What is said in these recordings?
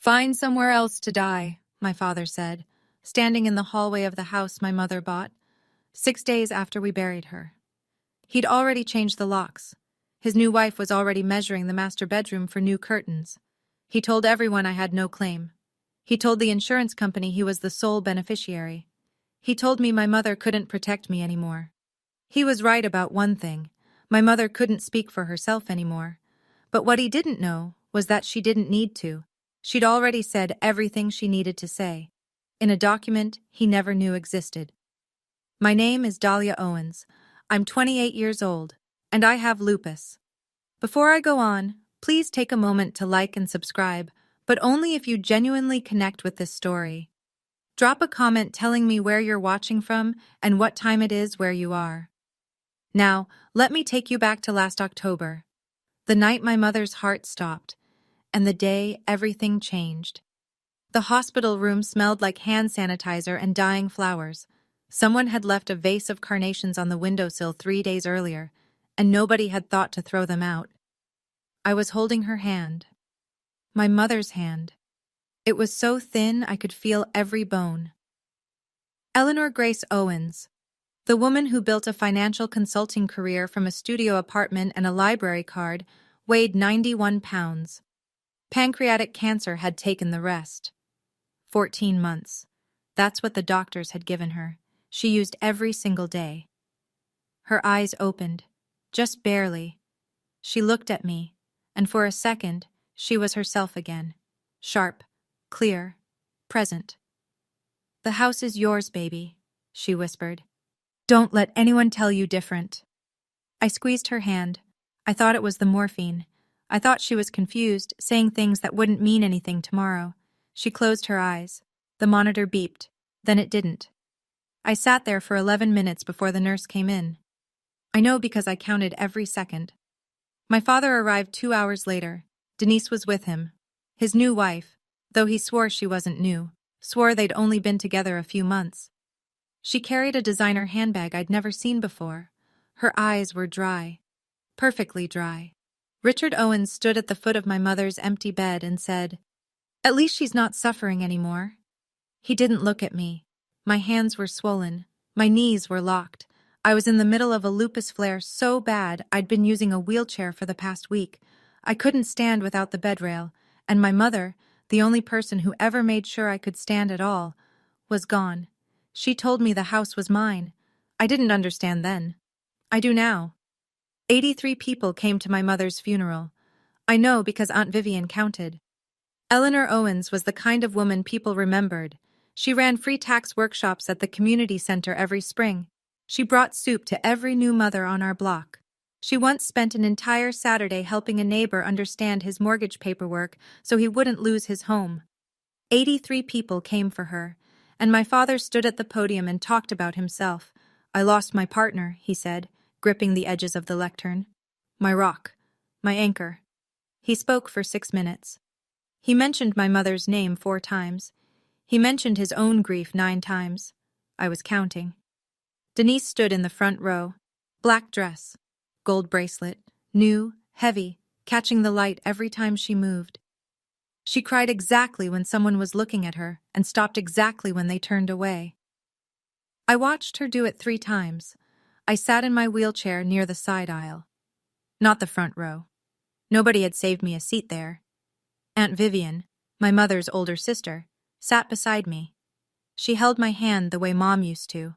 Find somewhere else to die, my father said, standing in the hallway of the house my mother bought, 6 days after we buried her. He'd already changed the locks. His new wife was already measuring the master bedroom for new curtains. He told everyone I had no claim. He told the insurance company he was the sole beneficiary. He told me my mother couldn't protect me anymore. He was right about one thing. My mother couldn't speak for herself anymore. But what he didn't know was that she didn't need to. She'd already said everything she needed to say, in a document he never knew existed. My name is Dahlia Owens. I'm 28 years old, and I have lupus. Before I go on, please take a moment to like and subscribe, but only if you genuinely connect with this story. Drop a comment telling me where you're watching from and what time it is where you are. Now, let me take you back to last October, the night my mother's heart stopped, and the day everything changed. The hospital room smelled like hand sanitizer and dying flowers. Someone had left a vase of carnations on the windowsill 3 days earlier, and nobody had thought to throw them out. I was holding her hand. My mother's hand. It was so thin I could feel every bone. Eleanor Grace Owens, the woman who built a financial consulting career from a studio apartment and a library card, weighed 91 pounds. Pancreatic cancer had taken the rest. 14 months. That's what the doctors had given her. She used every single day. Her eyes opened, just barely. She looked at me, and for a second, she was herself again. Sharp, clear, present. "The house is yours, baby," she whispered. "Don't let anyone tell you different." I squeezed her hand. I thought it was the morphine. I thought she was confused, saying things that wouldn't mean anything tomorrow. She closed her eyes. The monitor beeped. Then it didn't. I sat there for 11 minutes before the nurse came in. I know because I counted every second. My father arrived 2 hours later. Denise was with him. His new wife, though he swore she wasn't new, swore they'd only been together a few months. She carried a designer handbag I'd never seen before. Her eyes were dry. Perfectly dry. Richard Owens stood at the foot of my mother's empty bed and said, "At least she's not suffering anymore." He didn't look at me. My hands were swollen. My knees were locked. I was in the middle of a lupus flare so bad I'd been using a wheelchair for the past week. I couldn't stand without the bed rail, and my mother, the only person who ever made sure I could stand at all, was gone. She told me the house was mine. I didn't understand then. I do now. 83 people came to my mother's funeral. I know because Aunt Vivian counted. Eleanor Owens was the kind of woman people remembered. She ran free tax workshops at the community center every spring. She brought soup to every new mother on our block. She once spent an entire Saturday helping a neighbor understand his mortgage paperwork so he wouldn't lose his home. 83 people came for her, and my father stood at the podium and talked about himself. "I lost my partner," he said, gripping the edges of the lectern. "My rock. My anchor." He spoke for 6 minutes. He mentioned my mother's name 4 times. He mentioned his own grief 9 times. I was counting. Denise stood in the front row. Black dress, gold bracelet, new, heavy, catching the light every time she moved. She cried exactly when someone was looking at her and stopped exactly when they turned away. I watched her do it 3 times. I sat in my wheelchair near the side aisle. Not the front row. Nobody had saved me a seat there. Aunt Vivian, my mother's older sister, sat beside me. She held my hand the way Mom used to.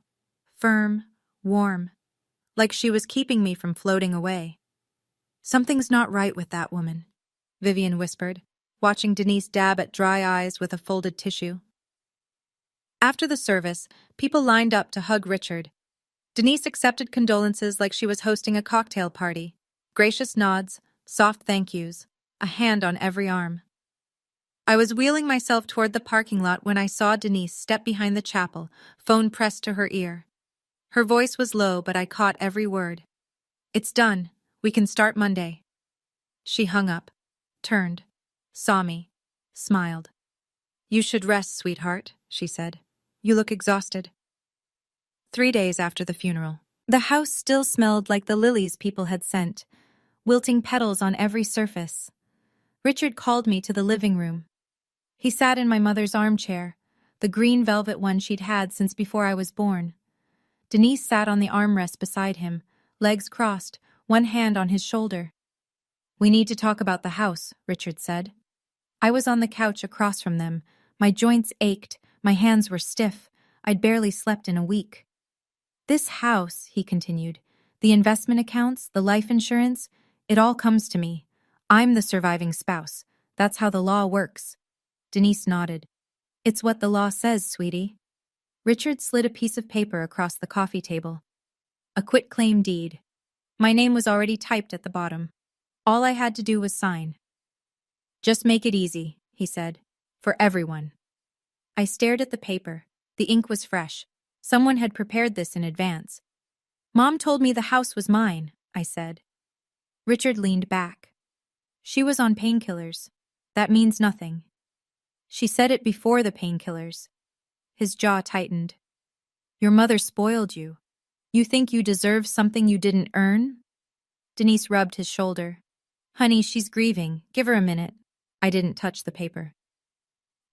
Firm, warm, like she was keeping me from floating away. "Something's not right with that woman," Vivian whispered, watching Denise dab at dry eyes with a folded tissue. After the service, people lined up to hug Richard. Denise accepted condolences like she was hosting a cocktail party. Gracious nods, soft thank yous, a hand on every arm. I was wheeling myself toward the parking lot when I saw Denise step behind the chapel, phone pressed to her ear. Her voice was low, but I caught every word. "It's done. We can start Monday." She hung up, turned, saw me, smiled. "You should rest, sweetheart," she said. "You look exhausted." 3 days after the funeral. The house still smelled like the lilies people had sent, wilting petals on every surface. Richard called me to the living room. He sat in my mother's armchair, the green velvet one she'd had since before I was born. Denise sat on the armrest beside him, legs crossed, one hand on his shoulder. "We need to talk about the house," Richard said. I was on the couch across from them. My joints ached, my hands were stiff. I'd barely slept in a week. "This house," he continued, "the investment accounts, the life insurance, it all comes to me. I'm the surviving spouse. That's how the law works." Denise nodded. "It's what the law says, sweetie." Richard slid a piece of paper across the coffee table. A quitclaim deed. My name was already typed at the bottom. All I had to do was sign. "Just make it easy," he said. "For everyone." I stared at the paper. The ink was fresh. Someone had prepared this in advance. "Mom told me the house was mine," I said. Richard leaned back. "She was on painkillers. That means nothing." "She said it before the painkillers." His jaw tightened. "Your mother spoiled you. You think you deserve something you didn't earn?" Denise rubbed his shoulder. "Honey, she's grieving. Give her a minute." I didn't touch the paper.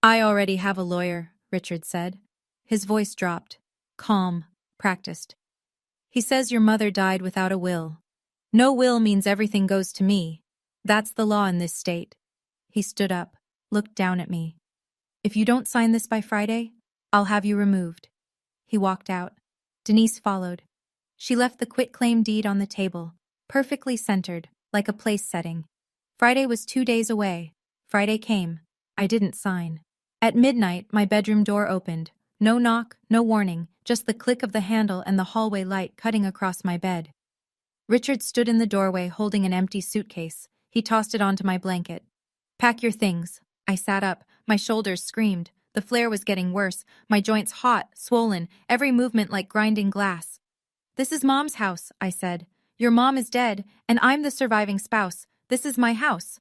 "I already have a lawyer," Richard said. His voice dropped. Calm, practiced. "He says your mother died without a will. No will means everything goes to me. That's the law in this state." He stood up, looked down at me. "If you don't sign this by Friday, I'll have you removed." He walked out. Denise followed. She left the quitclaim deed on the table, perfectly centered, like a place setting. Friday was 2 days away. Friday came. I didn't sign. At midnight, my bedroom door opened. No knock, no warning, just the click of the handle and the hallway light cutting across my bed. Richard stood in the doorway holding an empty suitcase. He tossed it onto my blanket. "Pack your things." I sat up. My shoulders screamed. The flare was getting worse, my joints hot, swollen, every movement like grinding glass. "This is Mom's house," I said. "Your mom is dead, and I'm the surviving spouse. This is my house."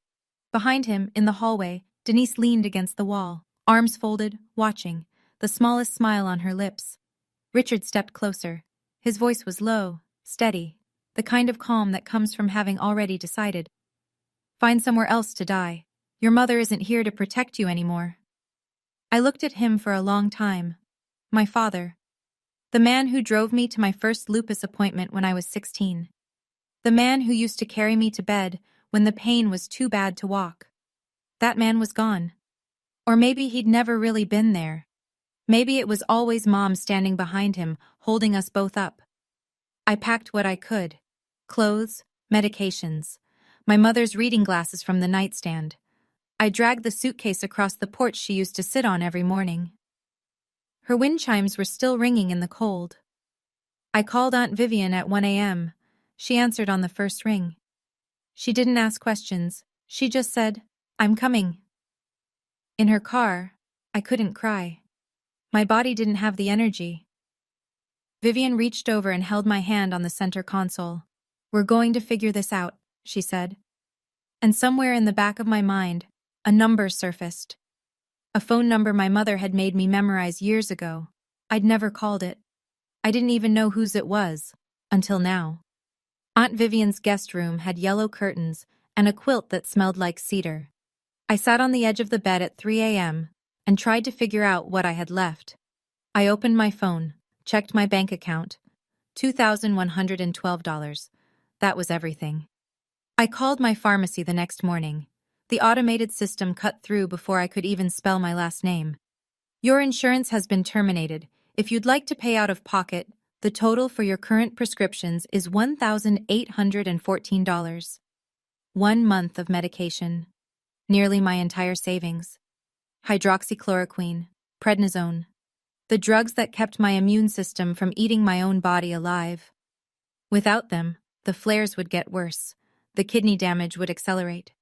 Behind him, in the hallway, Denise leaned against the wall, arms folded, watching, the smallest smile on her lips. Richard stepped closer. His voice was low, steady, the kind of calm that comes from having already decided. "Find somewhere else to die. Your mother isn't here to protect you anymore." I looked at him for a long time. My father. The man who drove me to my first lupus appointment when I was 16. The man who used to carry me to bed when the pain was too bad to walk. That man was gone. Or maybe he'd never really been there. Maybe it was always Mom standing behind him, holding us both up. I packed what I could. Clothes, medications, my mother's reading glasses from the nightstand. I dragged the suitcase across the porch she used to sit on every morning. Her wind chimes were still ringing in the cold. I called Aunt Vivian at 1 a.m. She answered on the first ring. She didn't ask questions. She just said, "I'm coming." In her car, I couldn't cry. My body didn't have the energy. Vivian reached over and held my hand on the center console. "We're going to figure this out," she said. And somewhere in the back of my mind, a number surfaced. A phone number my mother had made me memorize years ago. I'd never called it. I didn't even know whose it was, until now. Aunt Vivian's guest room had yellow curtains and a quilt that smelled like cedar. I sat on the edge of the bed at 3 a.m. and tried to figure out what I had left. I opened my phone, checked my bank account. $2,112. That was everything. I called my pharmacy the next morning. The automated system cut through before I could even spell my last name. "Your insurance has been terminated. If you'd like to pay out of pocket, the total for your current prescriptions is $1,814. 1 month of medication. Nearly my entire savings. Hydroxychloroquine, prednisone. The drugs that kept my immune system from eating my own body alive. Without them, the flares would get worse. The kidney damage would accelerate.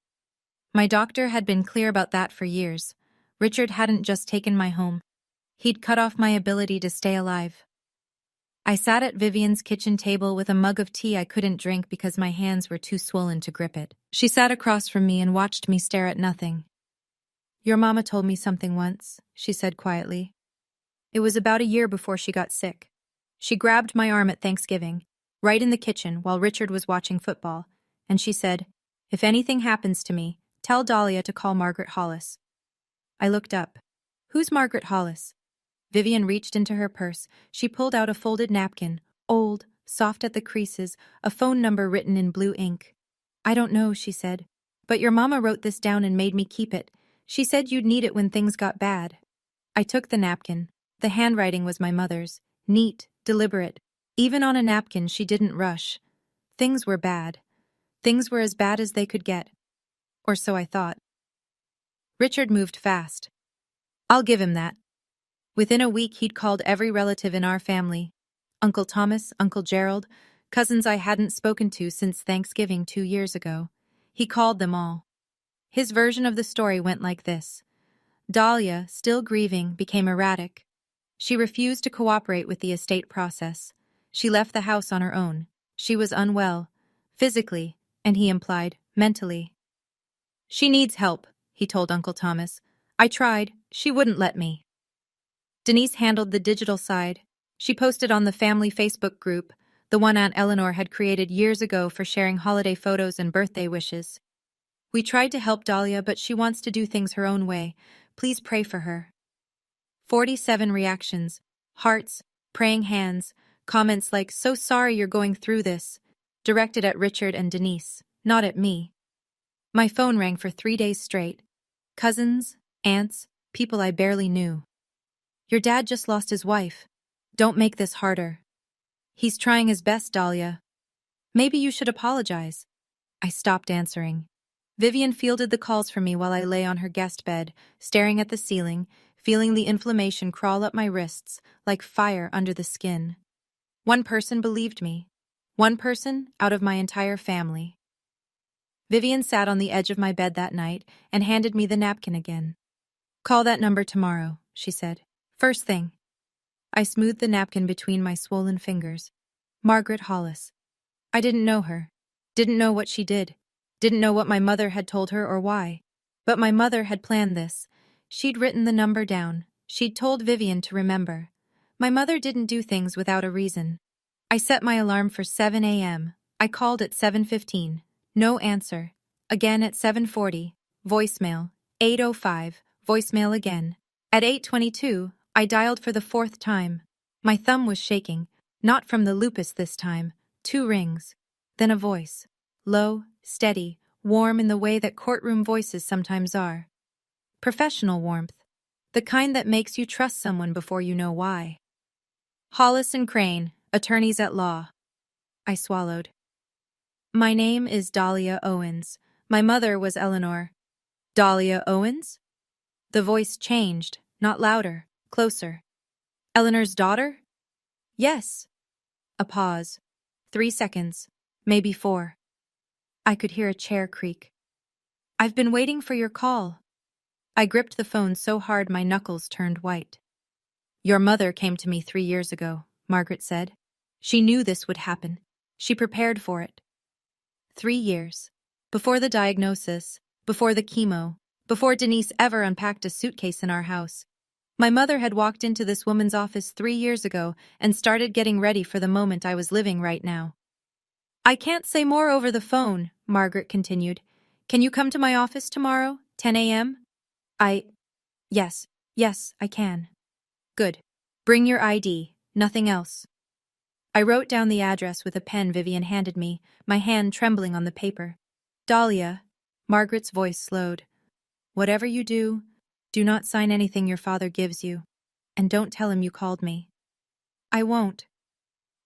My doctor had been clear about that for years. Richard hadn't just taken my home. He'd cut off my ability to stay alive. I sat at Vivian's kitchen table with a mug of tea I couldn't drink because my hands were too swollen to grip it. She sat across from me and watched me stare at nothing. "Your mama told me something once," she said quietly. "It was about a year before she got sick. She grabbed my arm at Thanksgiving, right in the kitchen while Richard was watching football, and she said, 'If anything happens to me, tell Dahlia to call Margaret Hollis.' I looked up. Who's Margaret Hollis? Vivian reached into her purse. She pulled out a folded napkin, old, soft at the creases, a phone number written in blue ink. I don't know, she said. But your mama wrote this down and made me keep it. She said you'd need it when things got bad. I took the napkin. The handwriting was my mother's. Neat, deliberate. Even on a napkin, she didn't rush. Things were bad. Things were as bad as they could get. Or so I thought. Richard moved fast. I'll give him that. Within a week, he'd called every relative in our family. Uncle Thomas, Uncle Gerald, cousins I hadn't spoken to since Thanksgiving 2 years ago. He called them all. His version of the story went like this. Dahlia, still grieving, became erratic. She refused to cooperate with the estate process. She left the house on her own. She was unwell, physically, and he implied, mentally. She needs help, he told Uncle Thomas. I tried. She wouldn't let me. Denise handled the digital side. She posted on the family Facebook group, the one Aunt Eleanor had created years ago for sharing holiday photos and birthday wishes. We tried to help Dahlia, but she wants to do things her own way. Please pray for her. 47 reactions, hearts, praying hands, comments like, so sorry you're going through this, directed at Richard and Denise, not at me. My phone rang for 3 days straight. Cousins, aunts, people I barely knew. Your dad just lost his wife. Don't make this harder. He's trying his best, Dahlia. Maybe you should apologize. I stopped answering. Vivian fielded the calls for me while I lay on her guest bed, staring at the ceiling, feeling the inflammation crawl up my wrists like fire under the skin. One person believed me. One person out of my entire family. Vivian sat on the edge of my bed that night and handed me the napkin again. Call that number tomorrow, she said. First thing. I smoothed the napkin between my swollen fingers. Margaret Hollis. I didn't know her. Didn't know what she did. Didn't know what my mother had told her or why. But my mother had planned this. She'd written the number down. She'd told Vivian to remember. My mother didn't do things without a reason. I set my alarm for 7 a.m. I called at 7:15. No answer. Again at 7:40. Voicemail. 8:05. Voicemail again. At 8:22, I dialed for the 4th time. My thumb was shaking. Not from the lupus this time. 2 rings. Then a voice. Low, steady, warm in the way that courtroom voices sometimes are. Professional warmth. The kind that makes you trust someone before you know why. Hollis and Crane, attorneys at law. I swallowed. My name is Dahlia Owens. My mother was Eleanor. Dahlia Owens? The voice changed, not louder, closer. Eleanor's daughter? Yes. A pause. 3 seconds, maybe 4. I could hear a chair creak. I've been waiting for your call. I gripped the phone so hard my knuckles turned white. Your mother came to me 3 years ago, Margaret said. She knew this would happen. She prepared for it. 3 years. Before the diagnosis, before the chemo, before Denise ever unpacked a suitcase in our house. My mother had walked into this woman's office 3 years ago and started getting ready for the moment I was living right now. I can't say more over the phone, Margaret continued. Can you come to my office tomorrow, 10 a.m.? Yes, I can. Good. Bring your ID, nothing else. I wrote down the address with a pen Vivian handed me, my hand trembling on the paper. Dahlia, Margaret's voice slowed. Whatever you do, do not sign anything your father gives you, and don't tell him you called me. I won't.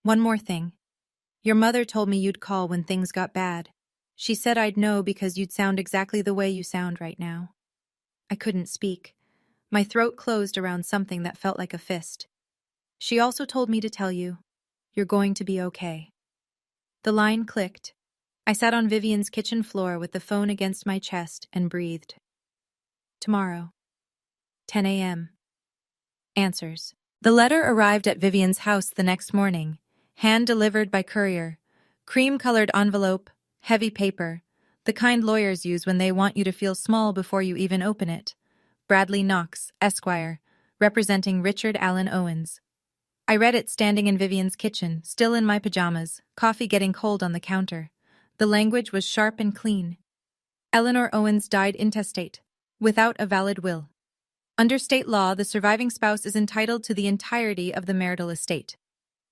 One more thing. Your mother told me you'd call when things got bad. She said I'd know because you'd sound exactly the way you sound right now. I couldn't speak. My throat closed around something that felt like a fist. She also told me to tell you, you're going to be okay. The line clicked. I sat on Vivian's kitchen floor with the phone against my chest and breathed. Tomorrow. 10 a.m. Answers. The letter arrived at Vivian's house the next morning, hand-delivered by courier. Cream-colored envelope, heavy paper, the kind lawyers use when they want you to feel small before you even open it. Bradley Knox, Esquire, representing Richard Allen Owens. I read it standing in Vivian's kitchen, still in my pajamas, coffee getting cold on the counter. The language was sharp and clean. Eleanor Owens died intestate, without a valid will. Under state law, the surviving spouse is entitled to the entirety of the marital estate.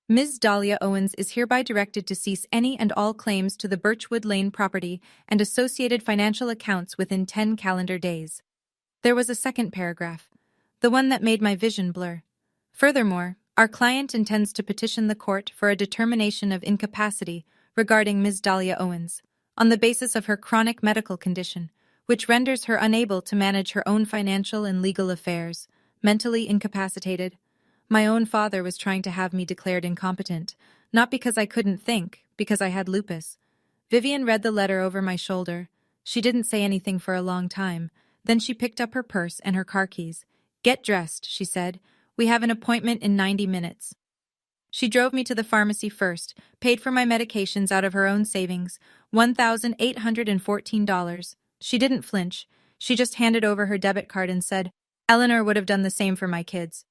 Ms. Dahlia Owens is hereby directed to cease any and all claims to the Birchwood Lane property and associated financial accounts within 10 calendar days. There was a second paragraph, the one that made my vision blur. Furthermore, our client intends to petition the court for a determination of incapacity regarding Ms. Dahlia Owens, on the basis of her chronic medical condition, which renders her unable to manage her own financial and legal affairs, mentally incapacitated. My own father was trying to have me declared incompetent, not because I couldn't think, because I had lupus. Vivian read the letter over my shoulder. She didn't say anything for a long time. Then she picked up her purse and her car keys. "Get dressed," she said. "We have an appointment in 90 minutes." She drove me to the pharmacy first, paid for my medications out of her own savings, $1,814. She didn't flinch. She just handed over her debit card and said, "Eleanor would have done the same for my kids."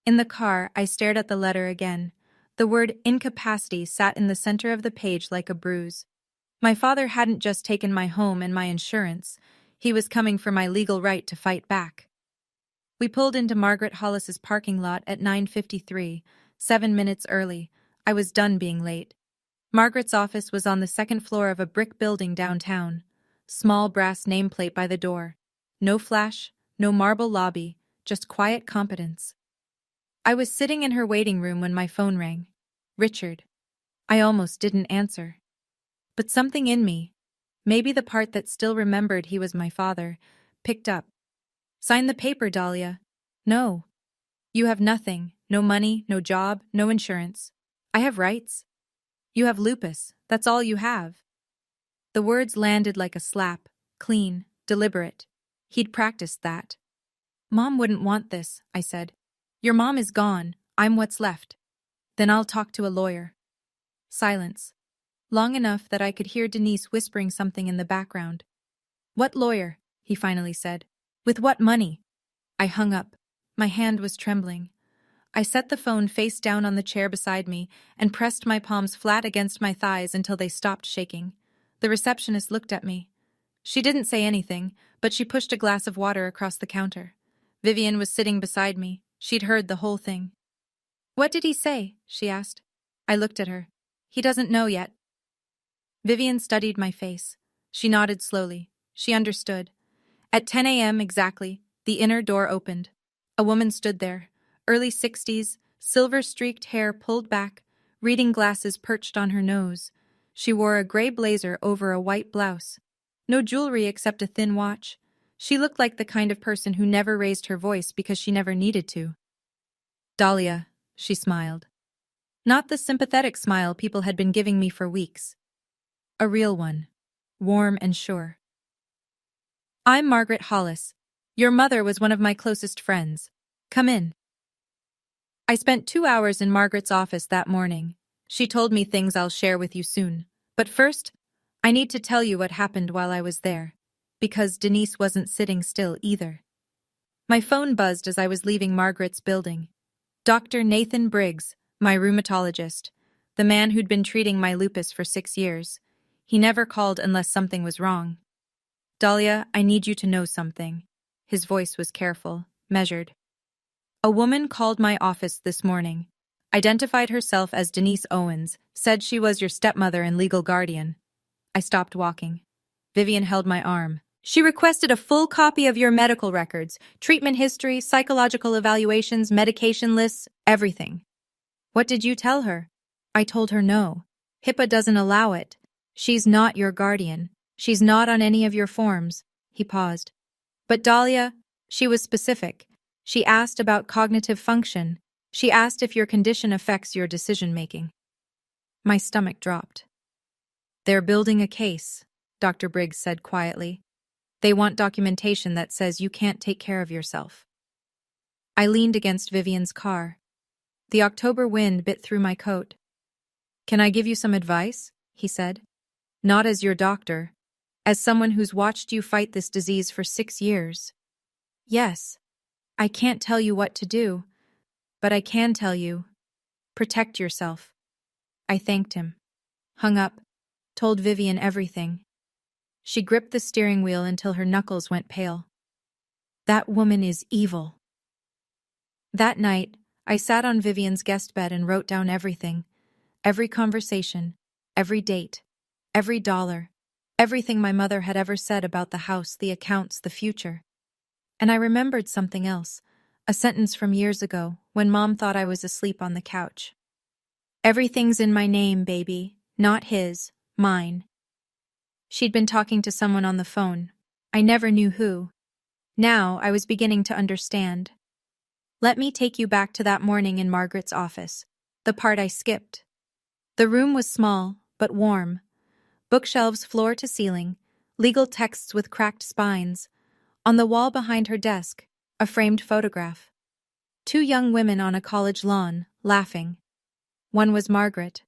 In the car, I stared at the letter again. The word incapacity sat in the center of the page like a bruise. My father hadn't just taken my home and my insurance. He was coming for my legal right to fight back. We pulled into Margaret Hollis's parking lot at 9:53, 7 minutes early. I was done being late. Margaret's office was on the second floor of a brick building downtown. Small brass nameplate by the door. No flash, no marble lobby, just quiet competence. I was sitting in her waiting room when my phone rang. Richard. I almost didn't answer. But something in me, maybe the part that still remembered he was my father, picked up. "Sign the paper, Dahlia." "No. You have nothing, no money, no job, no insurance. I have rights. You have lupus, that's all you have." The words landed like a slap, clean, deliberate. He'd practiced that. "Mom wouldn't want this," I said. "Your mom is gone, I'm what's left. Then I'll talk to a lawyer." Silence. Long enough that I could hear Denise whispering something in the background. "What lawyer?" he finally said. "With what money?" I hung up. My hand was trembling. I set the phone face down on the chair beside me and pressed my palms flat against my thighs until they stopped shaking. The receptionist looked at me. She didn't say anything, but she pushed a glass of water across the counter. Vivian was sitting beside me. She'd heard the whole thing. "What did he say?" she asked. I looked at her. "He doesn't know yet." Vivian studied my face. She nodded slowly. She understood. At 10 a.m. exactly, the inner door opened. A woman stood there, early 60s, silver-streaked hair pulled back, reading glasses perched on her nose. She wore a gray blazer over a white blouse. No jewelry except a thin watch. She looked like the kind of person who never raised her voice because she never needed to. "Dahlia," she smiled. Not the sympathetic smile people had been giving me for weeks. A real one. Warm and sure. "I'm Margaret Hollis. Your mother was one of my closest friends. Come in." I spent 2 hours in Margaret's office that morning. She told me things I'll share with you soon. But first, I need to tell you what happened while I was there. Because Denise wasn't sitting still either. My phone buzzed as I was leaving Margaret's building. Dr. Nathan Briggs, my rheumatologist, the man who'd been treating my lupus for 6 years. He never called unless something was wrong. "Dahlia, I need you to know something." His voice was careful, measured. "A woman called my office this morning, identified herself as Denise Owens, said she was your stepmother and legal guardian." I stopped walking. Vivian held my arm. "She requested a full copy of your medical records, treatment history, psychological evaluations, medication lists, everything." "What did you tell her?" "I told her no. HIPAA doesn't allow it. She's not your guardian. She's not on any of your forms." He paused. "But Dahlia," she was specific. She asked about cognitive function. She asked if your condition affects your decision-making. My stomach dropped. "They're building a case," Dr. Briggs said quietly. "They want documentation that says you can't take care of yourself." I leaned against Vivian's car. The October wind bit through my coat. "Can I give you some advice?" he said. "Not as your doctor. As someone who's watched you fight this disease for 6 years. Yes. I can't tell you what to do, but I can tell you, protect yourself." I thanked him. Hung up. Told Vivian everything. She gripped the steering wheel until her knuckles went pale. That woman is evil. That night, I sat on Vivian's guest bed and wrote down everything. Every conversation, every date, every dollar, everything my mother had ever said about the house, the accounts, the future. And I remembered something else, a sentence from years ago when Mom thought I was asleep on the couch. Everything's in my name, baby, not his, mine. She'd been talking to someone on the phone. I never knew who. Now I was beginning to understand. Let me take you back to that morning in Margaret's office, the part I skipped. The room was small, but warm. Bookshelves floor to ceiling, legal texts with cracked spines. On the wall behind her desk, a framed photograph. Two young women on a college lawn, laughing. One was Margaret.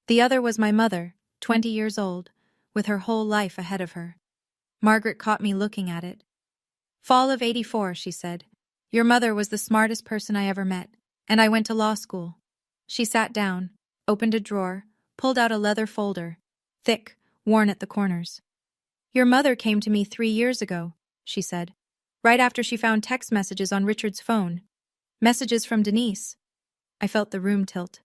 The other was my mother, 20 years old, with her whole life ahead of her. Margaret caught me looking at it. Fall of '84, she said. Your mother was the smartest person I ever met, and I went to law school. She sat down, opened a drawer, pulled out a leather folder, thick, worn at the corners. Your mother came to me 3 years ago, she said, right after she found text messages on Richard's phone. Messages from Denise. I felt the room tilt.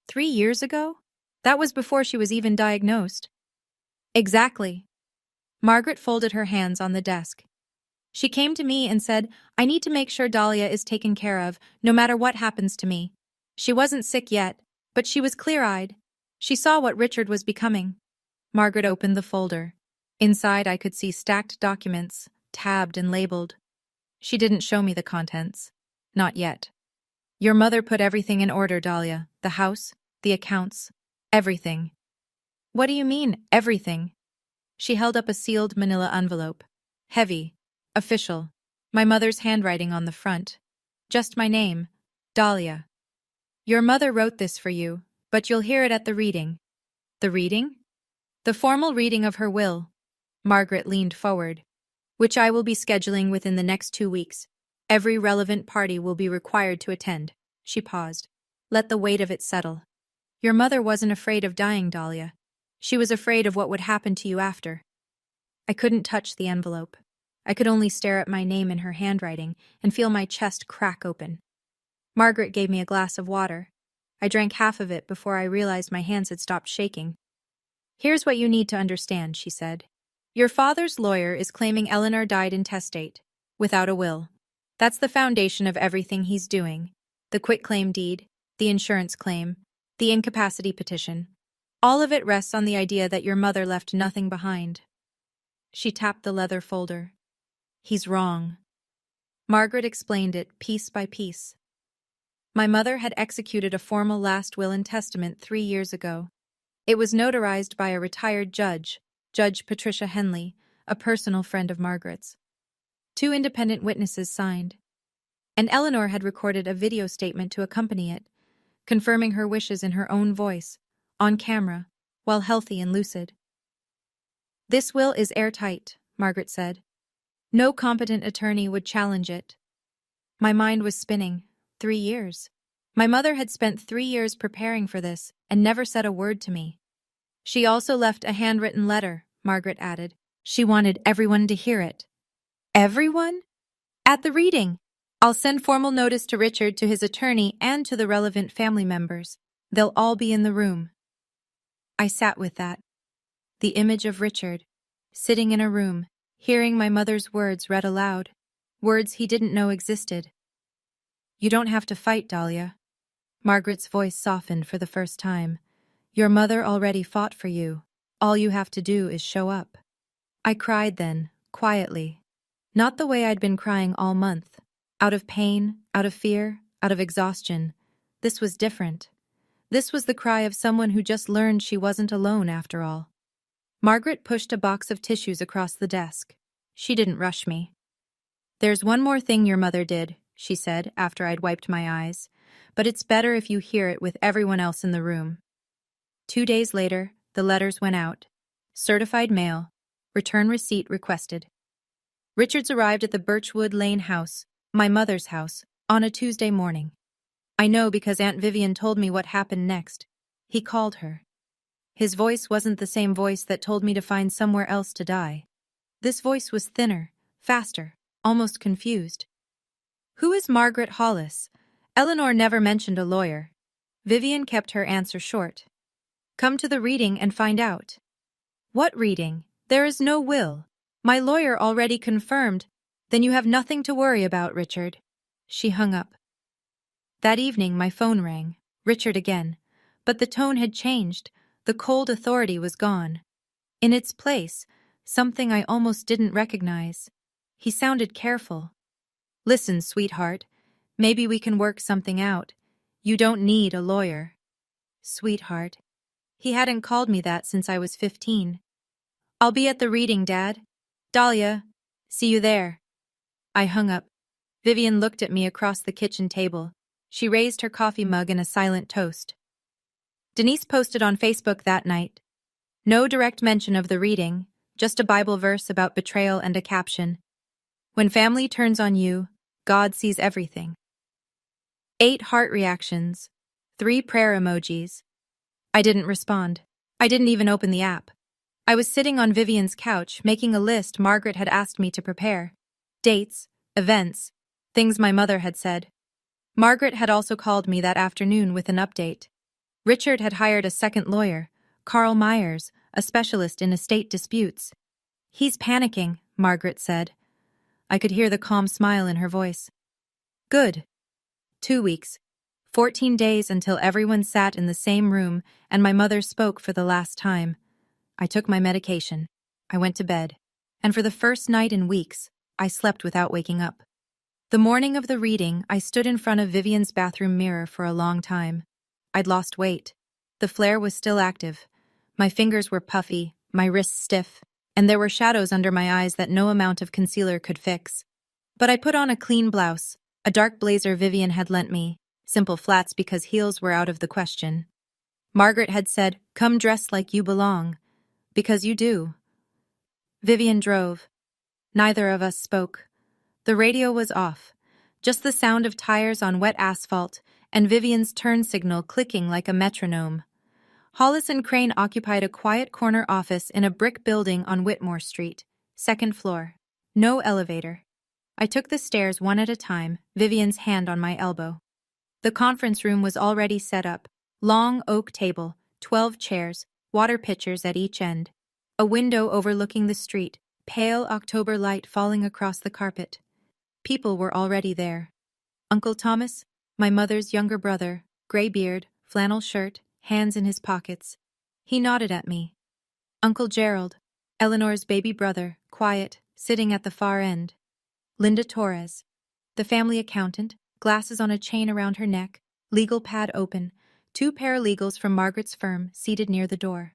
3 years ago? That was before she was even diagnosed. Exactly. Margaret folded her hands on the desk. She came to me and said, I need to make sure Dahlia is taken care of, no matter what happens to me. She wasn't sick yet, but she was clear-eyed. She saw what Richard was becoming. Margaret opened the folder. Inside I could see stacked documents, tabbed and labeled. She didn't show me the contents. Not yet. Your mother put everything in order, Dahlia. The house, the accounts, everything. What do you mean, everything? She held up a sealed manila envelope. Heavy. Official. My mother's handwriting on the front. Just my name. Dahlia. Your mother wrote this for you, but you'll hear it at the reading. The reading? The formal reading of her will. Margaret leaned forward. Which I will be scheduling within the next 2 weeks. Every relevant party will be required to attend. She paused. Let the weight of it settle. Your mother wasn't afraid of dying, Dahlia. She was afraid of what would happen to you after. I couldn't touch the envelope. I could only stare at my name in her handwriting and feel my chest crack open. Margaret gave me a glass of water. I drank half of it before I realized my hands had stopped shaking. Here's what you need to understand, she said. Your father's lawyer is claiming Eleanor died intestate, without a will. That's the foundation of everything he's doing. The quitclaim deed, the insurance claim, the incapacity petition. All of it rests on the idea that your mother left nothing behind. She tapped the leather folder. He's wrong. Margaret explained it piece by piece. My mother had executed a formal last will and testament 3 years ago. It was notarized by a retired judge, Judge Patricia Henley, a personal friend of Margaret's. 2 independent witnesses signed. And Eleanor had recorded a video statement to accompany it, confirming her wishes in her own voice, on camera, while healthy and lucid. This will is airtight, Margaret said. No competent attorney would challenge it. My mind was spinning. 3 years. My mother had spent 3 years preparing for this and never said a word to me. She also left a handwritten letter, Margaret added. She wanted everyone to hear it. Everyone? At the reading. I'll send formal notice to Richard, to his attorney, and to the relevant family members. They'll all be in the room. I sat with that. The image of Richard, sitting in a room, hearing my mother's words read aloud, words he didn't know existed. You don't have to fight, Dahlia. Margaret's voice softened for the first time. Your mother already fought for you. All you have to do is show up. I cried then, quietly. Not the way I'd been crying all month. Out of pain, out of fear, out of exhaustion. This was different. This was the cry of someone who just learned she wasn't alone after all. Margaret pushed a box of tissues across the desk. She didn't rush me. There's one more thing your mother did, she said after I'd wiped my eyes, but it's better if you hear it with everyone else in the room. 2 days later, the letters went out. Certified mail. Return receipt requested. Richards arrived at the Birchwood Lane house, my mother's house, on a Tuesday morning. I know because Aunt Vivian told me what happened next. He called her. His voice wasn't the same voice that told me to find somewhere else to die. This voice was thinner, faster, almost confused. "Who is Margaret Hollis?" Eleanor never mentioned a lawyer. Vivian kept her answer short. "Come to the reading and find out." "What reading? There is no will. My lawyer already confirmed." "Then you have nothing to worry about, Richard." She hung up. That evening my phone rang. Richard again. But the tone had changed. The cold authority was gone. In its place, something I almost didn't recognize. He sounded careful. "Listen, sweetheart. Maybe we can work something out. You don't need a lawyer." Sweetheart. He hadn't called me that since I was 15. "I'll be at the reading, Dad. Dahlia. See you there." I hung up. Vivian looked at me across the kitchen table. She raised her coffee mug in a silent toast. Denise posted on Facebook that night. No direct mention of the reading, just a Bible verse about betrayal and a caption. "When family turns on you, God sees everything." 8 heart reactions. 3 prayer emojis. I didn't respond. I didn't even open the app. I was sitting on Vivian's couch, making a list Margaret had asked me to prepare. Dates, events, things my mother had said. Margaret had also called me that afternoon with an update. Richard had hired a second lawyer, Carl Myers, a specialist in estate disputes. "He's panicking," Margaret said. I could hear the calm smile in her voice. "Good." 2 weeks. 14 days until everyone sat in the same room and my mother spoke for the last time. I took my medication. I went to bed. And for the first night in weeks, I slept without waking up. The morning of the reading, I stood in front of Vivian's bathroom mirror for a long time. I'd lost weight. The flare was still active. My fingers were puffy, my wrists stiff, and there were shadows under my eyes that no amount of concealer could fix. But I put on a clean blouse, a dark blazer Vivian had lent me, simple flats because heels were out of the question. Margaret had said, "Come dressed like you belong." Because you do. Vivian drove. Neither of us spoke. The radio was off, just the sound of tires on wet asphalt and Vivian's turn signal clicking like a metronome. Hollis and Crane occupied a quiet corner office in a brick building on Whitmore Street, 2nd floor. No elevator. I took the stairs one at a time, Vivian's hand on my elbow. The conference room was already set up. Long oak table, 12 chairs, water pitchers at each end. A window overlooking the street, pale October light falling across the carpet. People were already there. Uncle Thomas, my mother's younger brother, gray beard, flannel shirt, hands in his pockets. He nodded at me. Uncle Gerald, Eleanor's baby brother, quiet, sitting at the far end. Linda Torres, the family accountant, glasses on a chain around her neck, legal pad open, 2 paralegals from Margaret's firm seated near the door.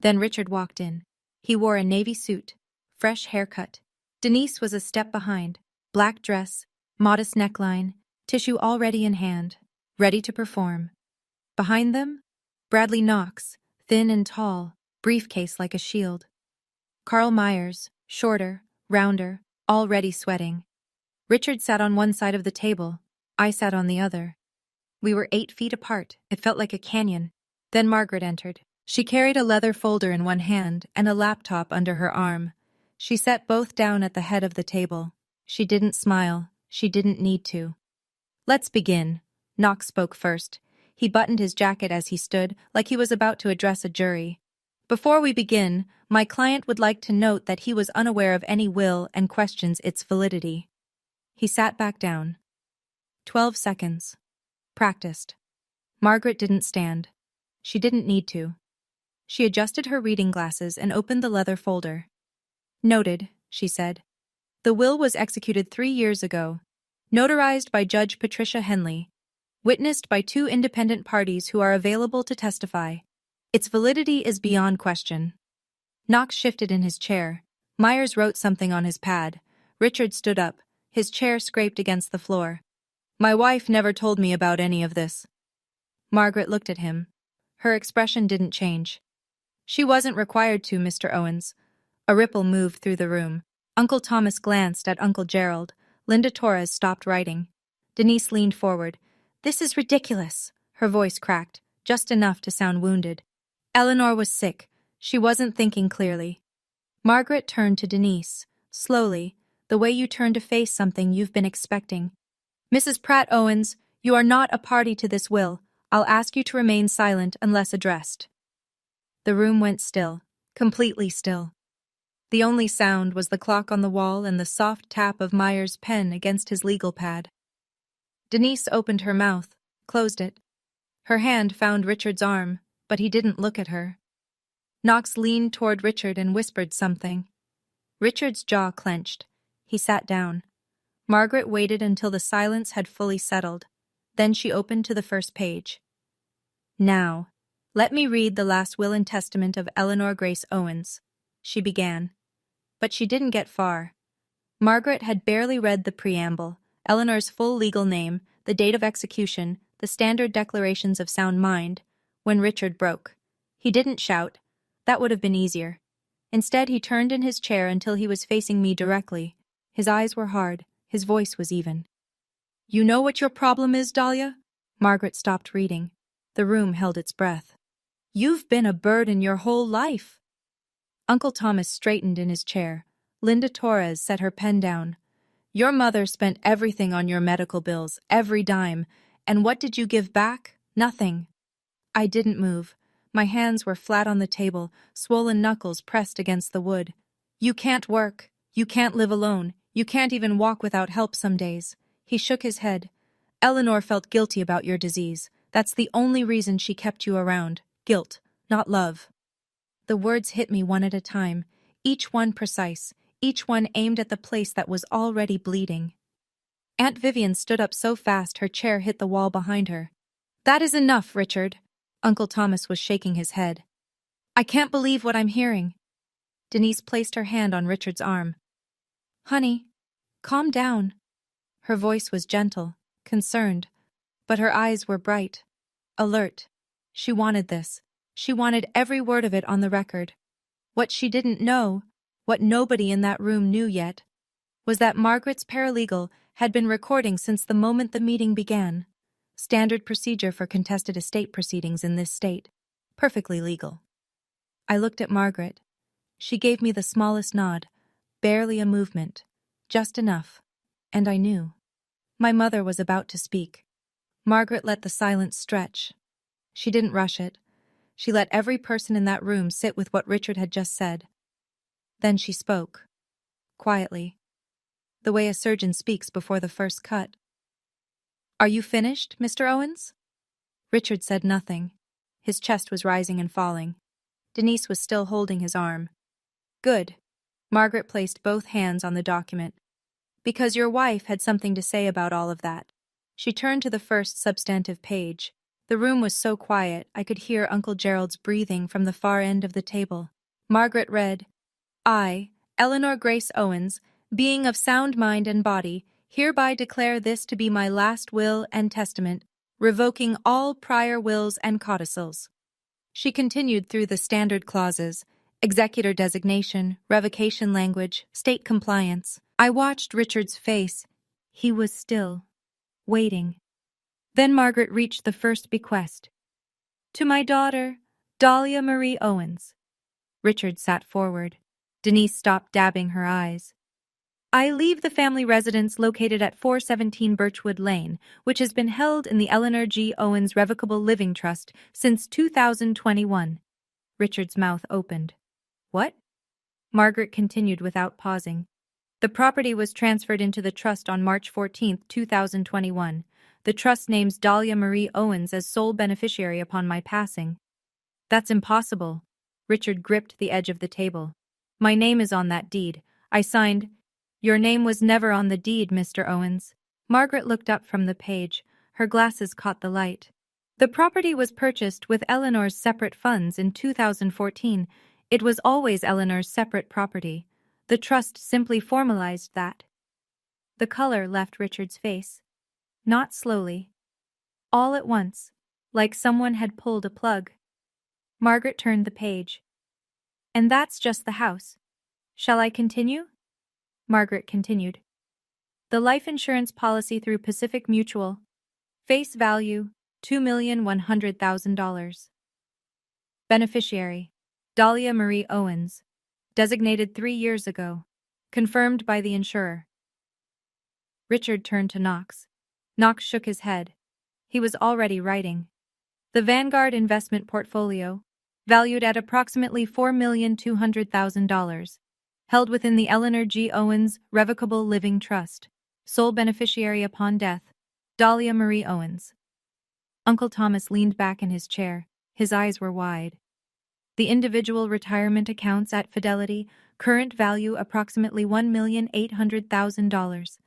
Then Richard walked in. He wore a navy suit, fresh haircut. Denise was a step behind, black dress, modest neckline, tissue already in hand, ready to perform. Behind them, Bradley Knox, thin and tall, briefcase like a shield. Carl Myers, shorter, rounder, already sweating. Richard sat on one side of the table. I sat on the other. We were 8 feet apart. It felt like a canyon. Then Margaret entered. She carried a leather folder in one hand and a laptop under her arm. She sat both down at the head of the table. She didn't smile. She didn't need to. "Let's begin." Knox spoke first. He buttoned his jacket as he stood, like he was about to address a jury. "Before we begin, my client would like to note that he was unaware of any will and questions its validity." He sat back down. 12 seconds. Practiced. Margaret didn't stand. She didn't need to. She adjusted her reading glasses and opened the leather folder. "Noted," she said. "The will was executed 3 years ago. Notarized by Judge Patricia Henley. Witnessed by 2 independent parties who are available to testify. Its validity is beyond question." Knox shifted in his chair. Myers wrote something on his pad. Richard stood up. His chair scraped against the floor. "My wife never told me about any of this." Margaret looked at him. Her expression didn't change. "She wasn't required to, Mr. Owens." A ripple moved through the room. Uncle Thomas glanced at Uncle Gerald. Linda Torres stopped writing. Denise leaned forward. "This is ridiculous." Her voice cracked, just enough to sound wounded. Eleanor was sick. She wasn't thinking clearly. Margaret turned to Denise. Slowly, the way you turn to face something you've been expecting. Mrs. Pratt Owens, you are not a party to this will. I'll ask you to remain silent unless addressed. The room went still, completely still. The only sound was the clock on the wall and the soft tap of Meyer's pen against his legal pad. Denise opened her mouth, closed it. Her hand found Richard's arm, but he didn't look at her. Knox leaned toward Richard and whispered something. Richard's jaw clenched. He sat down. Margaret waited until the silence had fully settled. Then she opened to the first page. Now, let me read the last will and testament of Eleanor Grace Owens, she began. But she didn't get far. Margaret had barely read the preamble, Eleanor's full legal name, the date of execution, the standard declarations of sound mind, when Richard broke. He didn't shout. That would have been easier. Instead, he turned in his chair until he was facing me directly. His eyes were hard. His voice was even. You know what your problem is, Dahlia? Margaret stopped reading. The room held its breath. You've been a burden your whole life. Uncle Thomas straightened in his chair. Linda Torres set her pen down. Your mother spent everything on your medical bills, every dime. And what did you give back? Nothing. I didn't move. My hands were flat on the table, swollen knuckles pressed against the wood. You can't work. You can't live alone. You can't even walk without help some days. He shook his head. Eleanor felt guilty about your disease. That's the only reason she kept you around. Guilt, not love. The words hit me one at a time, each one precise, each one aimed at the place that was already bleeding. Aunt Vivian stood up so fast her chair hit the wall behind her. That is enough, Richard. Uncle Thomas was shaking his head. I can't believe what I'm hearing. Denise placed her hand on Richard's arm. Honey, calm down. Her voice was gentle, concerned, but her eyes were bright, alert. She wanted this. She wanted every word of it on the record. What she didn't know, what nobody in that room knew yet, was that Margaret's paralegal had been recording since the moment the meeting began. Standard procedure for contested estate proceedings in this state. Perfectly legal. I looked at Margaret. She gave me the smallest nod, barely a movement, just enough, and I knew. My mother was about to speak. Margaret let the silence stretch. She didn't rush it. She let every person in that room sit with what Richard had just said. Then she spoke. Quietly. The way a surgeon speaks before the first cut. Are you finished, Mr. Owens? Richard said nothing. His chest was rising and falling. Denise was still holding his arm. Good. Margaret placed both hands on the document. Because your wife had something to say about all of that. She turned to the first substantive page. The room was so quiet I could hear Uncle Gerald's breathing from the far end of the table. Margaret read, I, Eleanor Grace Owens, being of sound mind and body, hereby declare this to be my last will and testament, revoking all prior wills and codicils. She continued through the standard clauses, executor designation, revocation language, state compliance. I watched Richard's face. He was still, waiting. Then Margaret reached the first bequest. To my daughter, Dahlia Marie Owens. Richard sat forward. Denise stopped dabbing her eyes. I leave the family residence located at 417 Birchwood Lane, which has been held in the Eleanor G. Owens Revocable Living Trust since 2021. Richard's mouth opened. What? Margaret continued without pausing. The property was transferred into the trust on March 14, 2021. The trust names Dahlia Marie Owens as sole beneficiary upon my passing. That's impossible. Richard gripped the edge of the table. My name is on that deed. I signed. Your name was never on the deed, Mr. Owens. Margaret looked up from the page. Her glasses caught the light. The property was purchased with Eleanor's separate funds in 2014. It was always Eleanor's separate property. The trust simply formalized that. The color left Richard's face. Not slowly. All at once, like someone had pulled a plug. Margaret turned the page. And that's just the house. Shall I continue? Margaret continued. The life insurance policy through Pacific Mutual. Face value, $2,100,000. Beneficiary, Dahlia Marie Owens. Designated 3 years ago. Confirmed by the insurer. Richard turned to Knox. Knox shook his head. He was already writing. The Vanguard investment portfolio, valued at approximately $4,200,000, held within the Eleanor G. Owens Revocable Living Trust, sole beneficiary upon death, Dahlia Marie Owens. Uncle Thomas leaned back in his chair. His eyes were wide. The individual retirement accounts at Fidelity, current value approximately $1,800,000.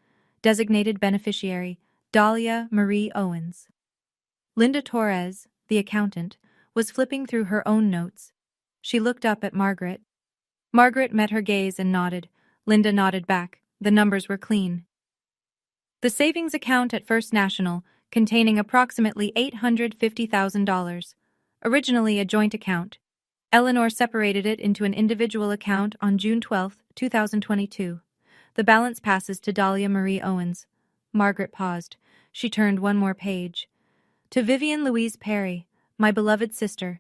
Designated beneficiary, Dahlia Marie Owens. Linda Torres, the accountant, was flipping through her own notes. She looked up at Margaret. Margaret met her gaze and nodded. Linda nodded back. The numbers were clean. The savings account at First National, containing approximately $850,000. Originally a joint account. Eleanor separated it into an individual account on June 12, 2022. The balance passes to Dahlia Marie Owens. Margaret paused. She turned one more page. To Vivian Louise Perry, my beloved sister,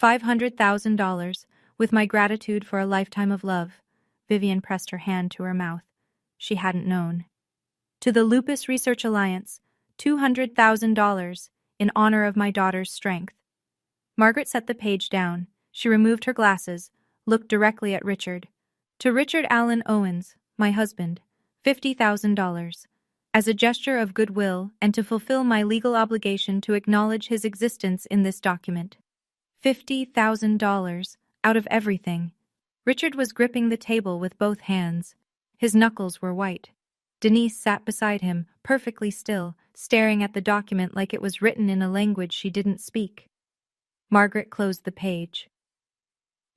$500,000, with my gratitude for a lifetime of love. Vivian pressed her hand to her mouth. She hadn't known. To the Lupus Research Alliance, $200,000, in honor of my daughter's strength. Margaret set the page down. She removed her glasses, looked directly at Richard. To Richard Allen Owens, my husband, $50,000. As a gesture of goodwill and to fulfill my legal obligation to acknowledge his existence in this document. $50,000, out of everything. Richard was gripping the table with both hands. His knuckles were white. Denise sat beside him, perfectly still, staring at the document like it was written in a language she didn't speak. Margaret closed the page.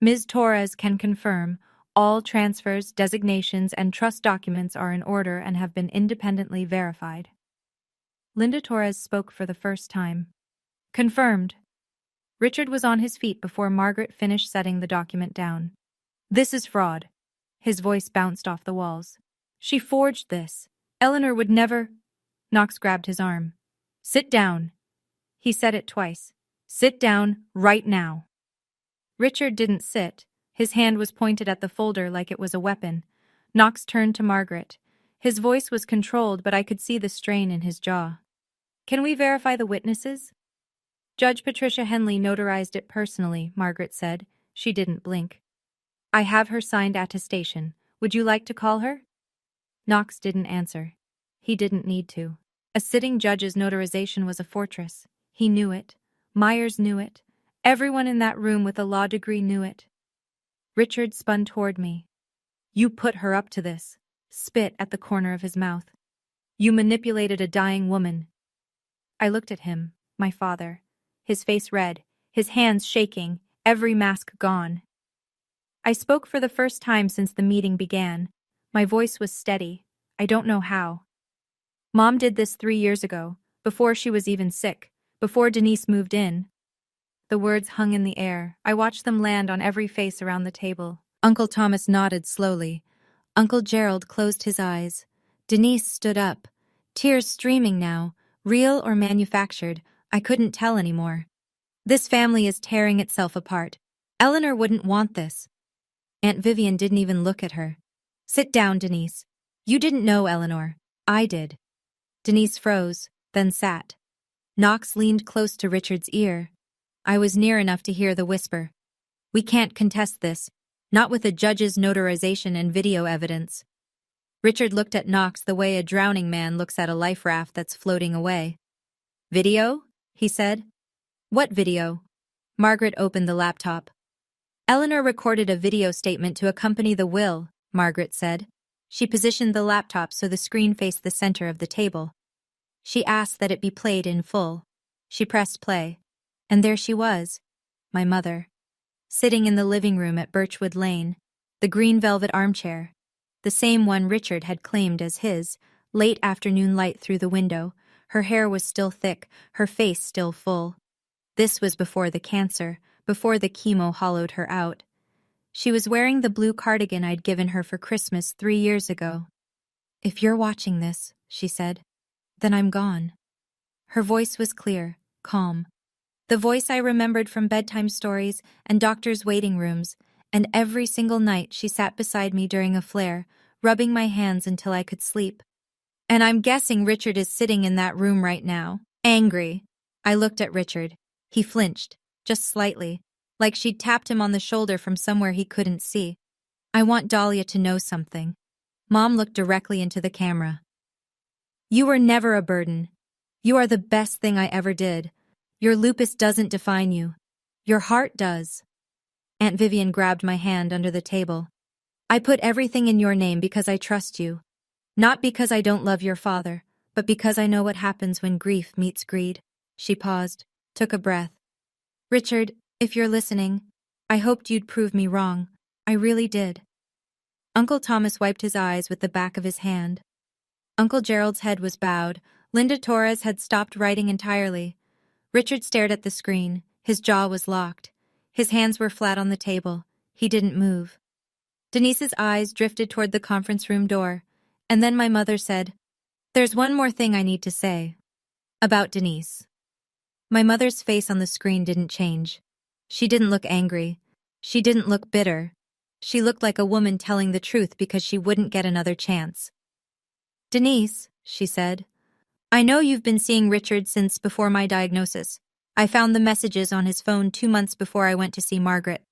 Ms. Torres can confirm all transfers, designations, and trust documents are in order and have been independently verified. Linda Torres spoke for the first time. Confirmed. Richard was on his feet before Margaret finished setting the document down. This is fraud. His voice bounced off the walls. She forged this. Eleanor would never... Knox grabbed his arm. Sit down. He said it twice. Sit down, right now. Richard didn't sit. His hand was pointed at the folder like it was a weapon. Knox turned to Margaret. His voice was controlled, but I could see the strain in his jaw. Can we verify the witnesses? Judge Patricia Henley notarized it personally, Margaret said. She didn't blink. I have her signed attestation. Would you like to call her? Knox didn't answer. He didn't need to. A sitting judge's notarization was a fortress. He knew it. Myers knew it. Everyone in that room with a law degree knew it. Richard spun toward me. You put her up to this. Spit at the corner of his mouth. You manipulated a dying woman. I looked at him, my father. His face red, his hands shaking, every mask gone. I spoke for the first time since the meeting began. My voice was steady. I don't know how. Mom did this 3 years ago, before she was even sick, before Denise moved in. The words hung in the air. I watched them land on every face around the table. Uncle Thomas nodded slowly. Uncle Gerald closed his eyes. Denise stood up. Tears streaming now, real or manufactured, I couldn't tell anymore. This family is tearing itself apart. Eleanor wouldn't want this. Aunt Vivian didn't even look at her. Sit down, Denise. You didn't know Eleanor. I did. Denise froze, then sat. Knox leaned close to Richard's ear. I was near enough to hear the whisper. We can't contest this, not with a judge's notarization and video evidence. Richard looked at Knox the way a drowning man looks at a life raft that's floating away. Video? He said. What video? Margaret opened the laptop. Eleanor recorded a video statement to accompany the will, Margaret said. She positioned the laptop so the screen faced the center of the table. She asked that it be played in full. She pressed play. And there she was, my mother, sitting in the living room at Birchwood Lane, the green velvet armchair, the same one Richard had claimed as his, late afternoon light through the window. Her hair was still thick, her face still full. This was before the cancer, before the chemo hollowed her out. She was wearing the blue cardigan I'd given her for Christmas 3 years ago. If you're watching this, she said, then I'm gone. Her voice was clear, calm. The voice I remembered from bedtime stories and doctors' waiting rooms, and every single night she sat beside me during a flare, rubbing my hands until I could sleep. And I'm guessing Richard is sitting in that room right now, angry. I looked at Richard. He flinched, just slightly, like she'd tapped him on the shoulder from somewhere he couldn't see. I want Dahlia to know something. Mom looked directly into the camera. You were never a burden. You are the best thing I ever did. Your lupus doesn't define you. Your heart does. Aunt Vivian grabbed my hand under the table. I put everything in your name because I trust you. Not because I don't love your father, but because I know what happens when grief meets greed. She paused, took a breath. Richard, if you're listening, I hoped you'd prove me wrong. I really did. Uncle Thomas wiped his eyes with the back of his hand. Uncle Gerald's head was bowed. Linda Torres had stopped writing entirely. Richard stared at the screen. His jaw was locked. His hands were flat on the table. He didn't move. Denise's eyes drifted toward the conference room door, and then my mother said, "There's one more thing I need to say. About Denise." My mother's face on the screen didn't change. She didn't look angry. She didn't look bitter. She looked like a woman telling the truth because she wouldn't get another chance. "Denise," she said, "I know you've been seeing Richard since before my diagnosis. I found the messages on his phone 2 months before I went to see Margaret."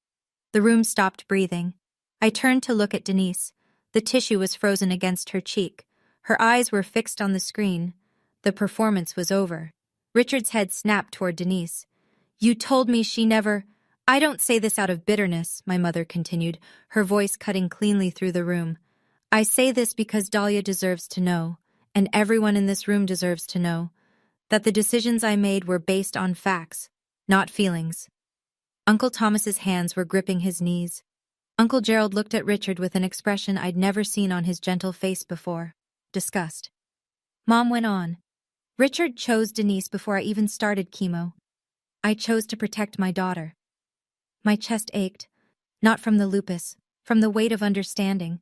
The room stopped breathing. I turned to look at Denise. The tissue was frozen against her cheek. Her eyes were fixed on the screen. The performance was over. Richard's head snapped toward Denise. "You told me she never—" "I don't say this out of bitterness," my mother continued, her voice cutting cleanly through the room. "I say this because Dahlia deserves to know, and everyone in this room deserves to know, that the decisions I made were based on facts, not feelings." Uncle Thomas's hands were gripping his knees. Uncle Gerald looked at Richard with an expression I'd never seen on his gentle face before. Disgust. Mom went on. "Richard chose Denise before I even started chemo. I chose to protect my daughter." My chest ached, not from the lupus, from the weight of understanding.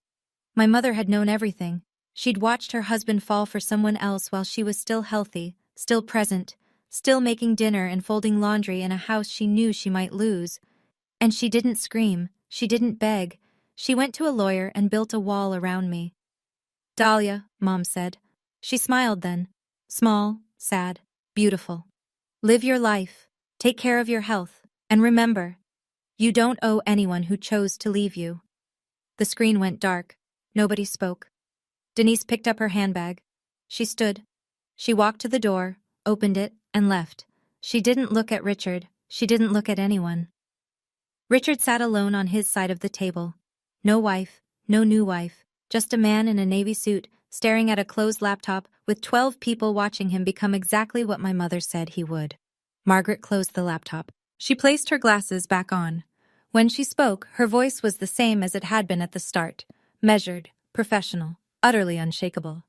My mother had known everything. She'd watched her husband fall for someone else while she was still healthy, still present, still making dinner and folding laundry in a house she knew she might lose. And she didn't scream. She didn't beg. She went to a lawyer and built a wall around me. "Dahlia," Mom said. She smiled then. Small, sad, beautiful. "Live your life. Take care of your health. And remember, you don't owe anyone who chose to leave you." The screen went dark. Nobody spoke. Denise picked up her handbag. She stood. She walked to the door, opened it, and left. She didn't look at Richard. She didn't look at anyone. Richard sat alone on his side of the table. No wife, no new wife, just a man in a navy suit, staring at a closed laptop with 12 people watching him become exactly what my mother said he would. Margaret closed the laptop. She placed her glasses back on. When she spoke, her voice was the same as it had been at the start, measured, professional, utterly unshakable.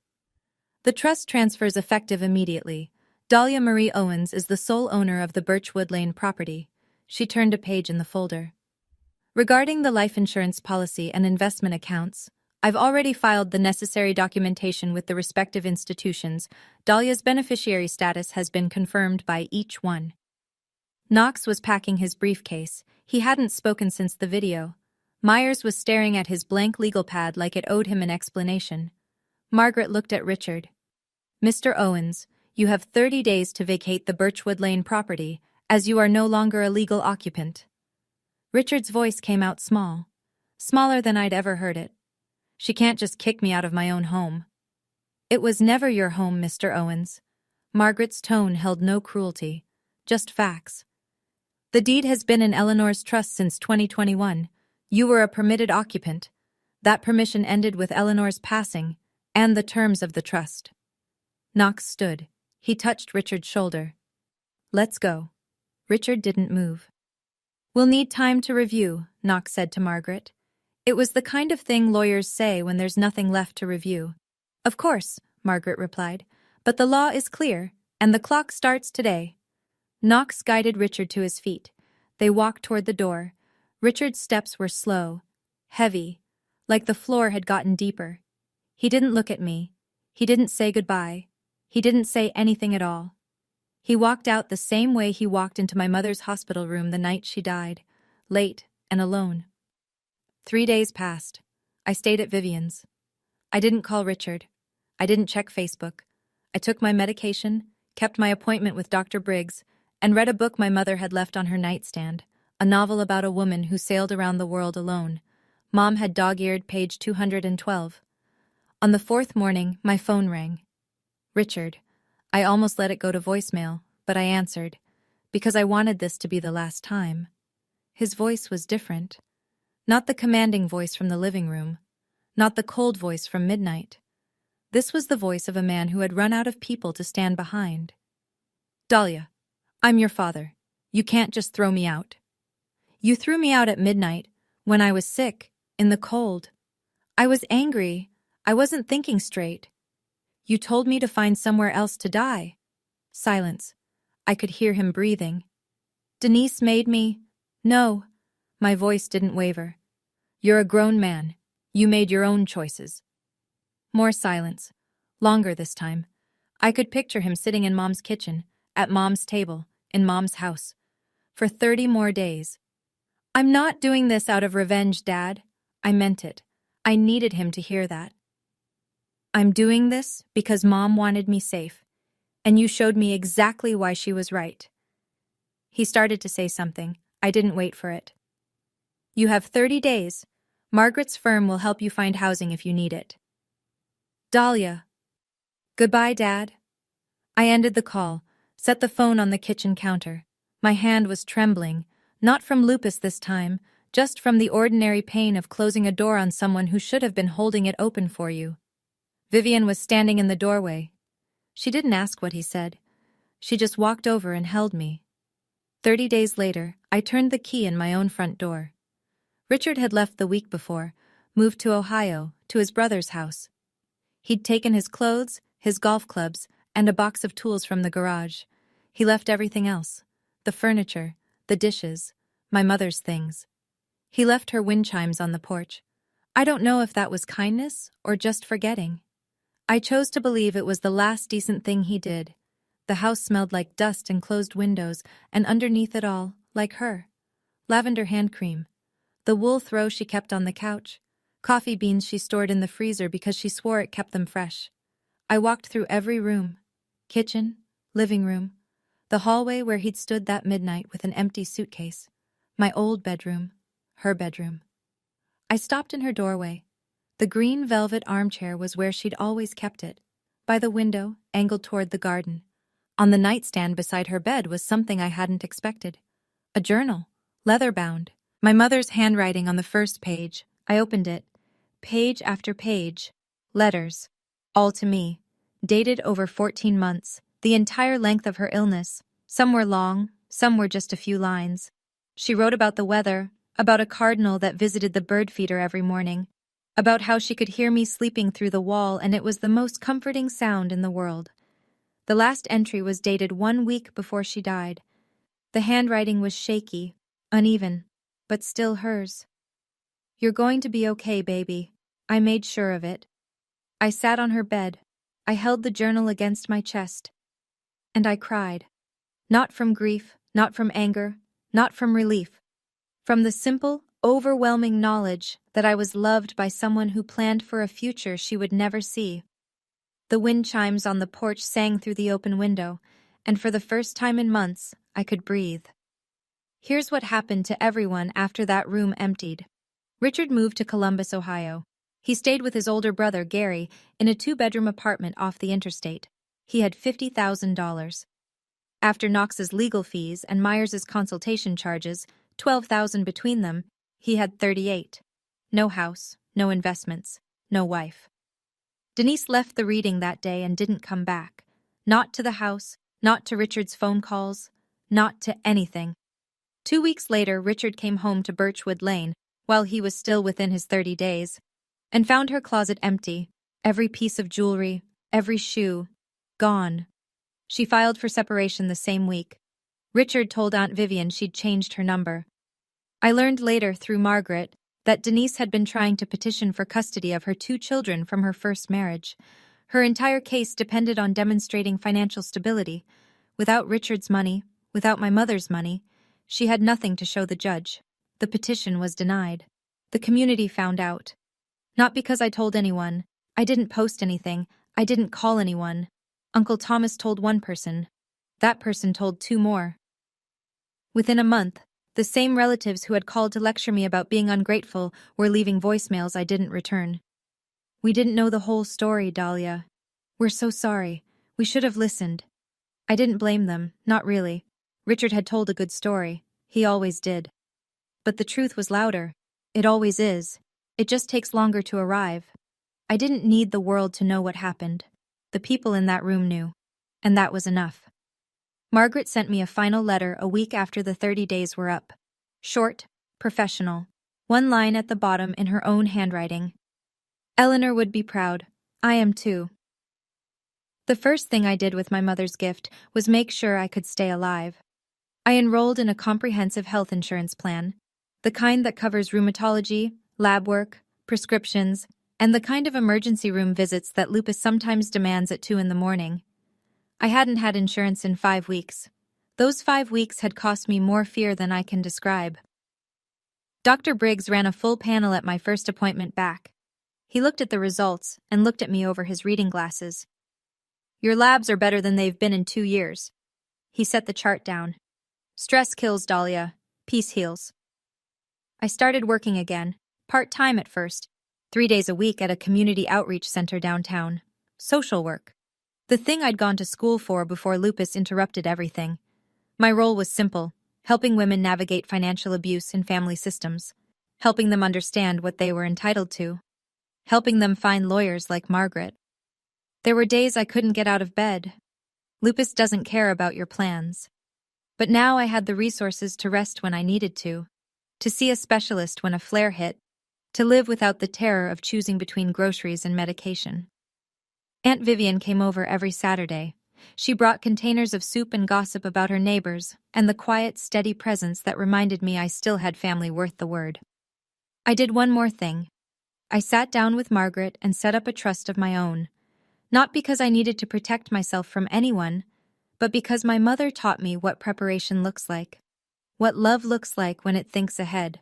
"The trust transfers effective immediately. Dahlia Marie Owens is the sole owner of the Birchwood Lane property." She turned a page in the folder. "Regarding the life insurance policy and investment accounts, I've already filed the necessary documentation with the respective institutions. Dahlia's beneficiary status has been confirmed by each one." Knox was packing his briefcase. He hadn't spoken since the video. Myers was staring at his blank legal pad like it owed him an explanation. Margaret looked at Richard. "Mr. Owens, you have 30 days to vacate the Birchwood Lane property, as you are no longer a legal occupant." Richard's voice came out small. Smaller than I'd ever heard it. "She can't just kick me out of my own home." "It was never your home, Mr. Owens." Margaret's tone held no cruelty, just facts. "The deed has been in Eleanor's trust since 2021. You were a permitted occupant. That permission ended with Eleanor's passing, and the terms of the trust." Knox stood. He touched Richard's shoulder. "Let's go." Richard didn't move. "We'll need time to review," Knox said to Margaret. It was the kind of thing lawyers say when there's nothing left to review. "Of course," Margaret replied, "but the law is clear, and the clock starts today." Knox guided Richard to his feet. They walked toward the door. Richard's steps were slow, heavy, like the floor had gotten deeper. He didn't look at me. He didn't say goodbye. He didn't say anything at all. He walked out the same way he walked into my mother's hospital room the night she died, late and alone. 3 days passed. I stayed at Vivian's. I didn't call Richard. I didn't check Facebook. I took my medication, kept my appointment with Dr. Briggs, and read a book my mother had left on her nightstand, a novel about a woman who sailed around the world alone. Mom had dog-eared page 212. On the fourth morning, my phone rang. Richard. I almost let it go to voicemail, but I answered, because I wanted this to be the last time. His voice was different. Not the commanding voice from the living room. Not the cold voice from midnight. This was the voice of a man who had run out of people to stand behind. Dahlia, I'm your father. You can't just throw me out. You threw me out at midnight, when I was sick, in the cold. I was angry. I wasn't thinking straight. You told me to find somewhere else to die. Silence. I could hear him breathing. Denise made me. No. My voice didn't waver. You're a grown man. You made your own choices. More silence. Longer this time. I could picture him sitting in Mom's kitchen, at Mom's table, in Mom's house. For 30 more days. I'm not doing this out of revenge, Dad. I meant it. I needed him to hear that. I'm doing this because Mom wanted me safe, and you showed me exactly why she was right. He started to say something. I didn't wait for it. You have 30 days. Margaret's firm will help you find housing if you need it. Dahlia. Goodbye, Dad. I ended the call, set the phone on the kitchen counter. My hand was trembling, not from lupus this time, just from the ordinary pain of closing a door on someone who should have been holding it open for you. Vivian was standing in the doorway. She didn't ask what he said. She just walked over and held me. 30 days later, I turned the key in my own front door. Richard had left the week before, moved to Ohio, to his brother's house. He'd taken his clothes, his golf clubs, and a box of tools from the garage. He left everything else. The furniture, the dishes, my mother's things. He left her wind chimes on the porch. I don't know if that was kindness or just forgetting. I chose to believe it was the last decent thing he did. The house smelled like dust and closed windows, and underneath it all, like her. Lavender hand cream. The wool throw she kept on the couch. Coffee beans she stored in the freezer because she swore it kept them fresh. I walked through every room. Kitchen, living room, the hallway where he'd stood that midnight with an empty suitcase. My old bedroom, her bedroom. I stopped in her doorway. The green velvet armchair was where she'd always kept it, by the window, angled toward the garden. On the nightstand beside her bed was something I hadn't expected. A journal, leather-bound. My mother's handwriting on the first page. I opened it. Page after page. Letters. All to me. Dated over 14 months. The entire length of her illness. Some were long, some were just a few lines. She wrote about the weather, about a cardinal that visited the bird feeder every morning, about how she could hear me sleeping through the wall and it was the most comforting sound in the world. The last entry was dated 1 week before she died. The handwriting was shaky, uneven, but still hers. You're going to be okay, baby. I made sure of it. I sat on her bed. I held the journal against my chest. And I cried. Not from grief, not from anger, not from relief. From the simple, overwhelming knowledge that I was loved by someone who planned for a future she would never see. The wind chimes on the porch sang through the open window, and for the first time in months, I could breathe. Here's what happened to everyone after that room emptied. Richard moved to Columbus, Ohio. He stayed with his older brother, Gary, in a 2-bedroom apartment off the interstate. He had $50,000. After Knox's legal fees and Myers's consultation charges, $12,000 between them, he had 38. No house, no investments, no wife. Denise left the reading that day and didn't come back. Not to the house, not to Richard's phone calls, not to anything. 2 weeks later, Richard came home to Birchwood Lane, while he was still within his 30 days, and found her closet empty, every piece of jewelry, every shoe, gone. She filed for separation the same week. Richard told Aunt Vivian she'd changed her number. I learned later, through Margaret, that Denise had been trying to petition for custody of her 2 children from her first marriage. Her entire case depended on demonstrating financial stability. Without Richard's money, without my mother's money, she had nothing to show the judge. The petition was denied. The community found out. Not because I told anyone. I didn't post anything. I didn't call anyone. Uncle Thomas told one person. That person told two more. Within a month, the same relatives who had called to lecture me about being ungrateful were leaving voicemails I didn't return. We didn't know the whole story, Dahlia. We're so sorry. We should have listened. I didn't blame them, not really. Richard had told a good story. He always did. But the truth was louder. It always is. It just takes longer to arrive. I didn't need the world to know what happened. The people in that room knew. And that was enough. Margaret sent me a final letter a week after the 30 days were up. Short, professional. One line at the bottom in her own handwriting. Eleanor would be proud. I am too. The first thing I did with my mother's gift was make sure I could stay alive. I enrolled in a comprehensive health insurance plan, the kind that covers rheumatology, lab work, prescriptions, and the kind of emergency room visits that lupus sometimes demands at 2 a.m. I hadn't had insurance in 5 weeks. Those 5 weeks had cost me more fear than I can describe. Dr. Briggs ran a full panel at my first appointment back. He looked at the results and looked at me over his reading glasses. Your labs are better than they've been in 2 years. He set the chart down. Stress kills, Dahlia. Peace heals. I started working again, part-time at first, 3 days a week at a community outreach center downtown. Social work. The thing I'd gone to school for before lupus interrupted everything. My role was simple, helping women navigate financial abuse in family systems, helping them understand what they were entitled to, helping them find lawyers like Margaret. There were days I couldn't get out of bed. Lupus doesn't care about your plans. But now I had the resources to rest when I needed to see a specialist when a flare hit, to live without the terror of choosing between groceries and medication. Aunt Vivian came over every Saturday. She brought containers of soup and gossip about her neighbors, and the quiet, steady presence that reminded me I still had family worth the word. I did one more thing. I sat down with Margaret and set up a trust of my own, not because I needed to protect myself from anyone, but because my mother taught me what preparation looks like, what love looks like when it thinks ahead.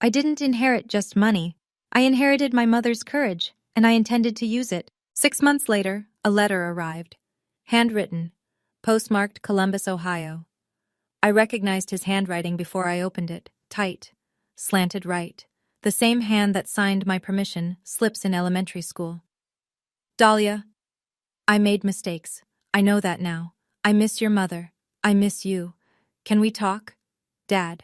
I didn't inherit just money. I inherited my mother's courage, and I intended to use it. 6 months later, a letter arrived. Handwritten, postmarked Columbus, Ohio. I recognized his handwriting before I opened it, tight, slanted right, the same hand that signed my permission slips in elementary school. Dahlia, I made mistakes. I know that now. I miss your mother. I miss you. Can we talk? Dad.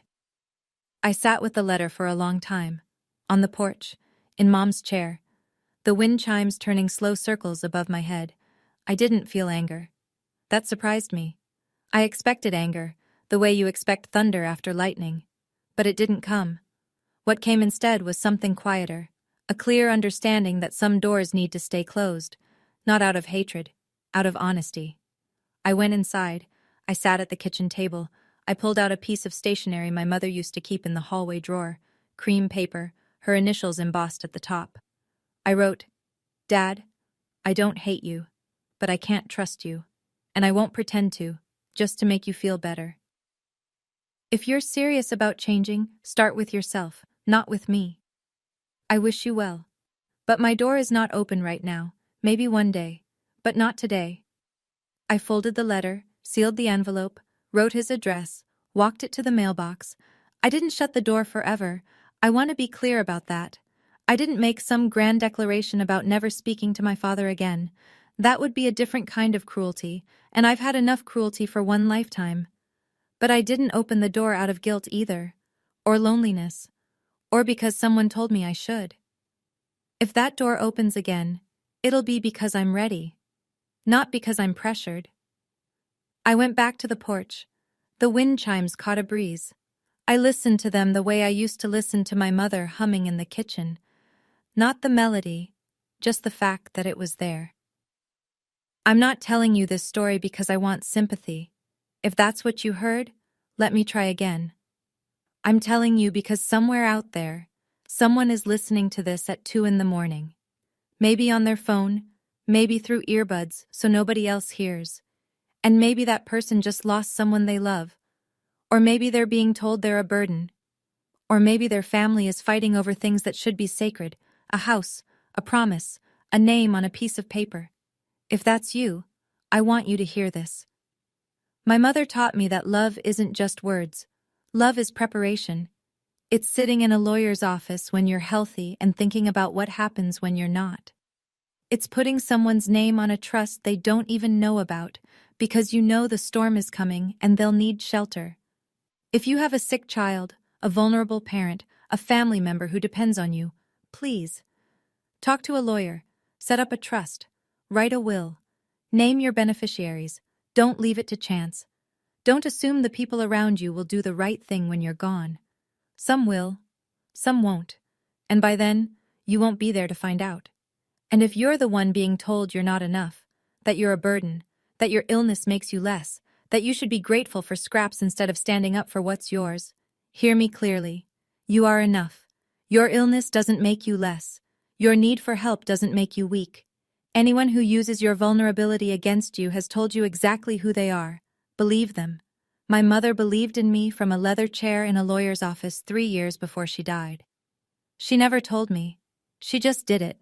I sat with the letter for a long time, on the porch, in Mom's chair, the wind chimes turning slow circles above my head. I didn't feel anger. That surprised me. I expected anger, the way you expect thunder after lightning. But it didn't come. What came instead was something quieter, a clear understanding that some doors need to stay closed, not out of hatred, out of honesty. I went inside. I sat at the kitchen table. I pulled out a piece of stationery my mother used to keep in the hallway drawer, cream paper, her initials embossed at the top. I wrote, Dad, I don't hate you, but I can't trust you, and I won't pretend to, just to make you feel better. If you're serious about changing, start with yourself, not with me. I wish you well. But my door is not open right now, maybe one day, but not today. I folded the letter, sealed the envelope, wrote his address, walked it to the mailbox. I didn't shut the door forever. I want to be clear about that. I didn't make some grand declaration about never speaking to my father again. That would be a different kind of cruelty, and I've had enough cruelty for one lifetime. But I didn't open the door out of guilt either, or loneliness, or because someone told me I should. If that door opens again, it'll be because I'm ready, not because I'm pressured. I went back to the porch. The wind chimes caught a breeze. I listened to them the way I used to listen to my mother humming in the kitchen. Not the melody, just the fact that it was there. I'm not telling you this story because I want sympathy. If that's what you heard, let me try again. I'm telling you because somewhere out there, someone is listening to this at 2 a.m. Maybe on their phone, maybe through earbuds so nobody else hears. And maybe that person just lost someone they love. Or maybe they're being told they're a burden. Or maybe their family is fighting over things that should be sacred, a house, a promise, a name on a piece of paper. If that's you, I want you to hear this. My mother taught me that love isn't just words. Love is preparation. It's sitting in a lawyer's office when you're healthy and thinking about what happens when you're not. It's putting someone's name on a trust they don't even know about because you know the storm is coming and they'll need shelter. If you have a sick child, a vulnerable parent, a family member who depends on you, please talk to a lawyer, set up a trust, write a will, name your beneficiaries, don't leave it to chance. Don't assume the people around you will do the right thing when you're gone. Some will, some won't, and by then, you won't be there to find out. And if you're the one being told you're not enough, that you're a burden, that your illness makes you less, that you should be grateful for scraps instead of standing up for what's yours, hear me clearly. You are enough. Your illness doesn't make you less. Your need for help doesn't make you weak. Anyone who uses your vulnerability against you has told you exactly who they are. Believe them. My mother believed in me from a leather chair in a lawyer's office 3 years before she died. She never told me. She just did it.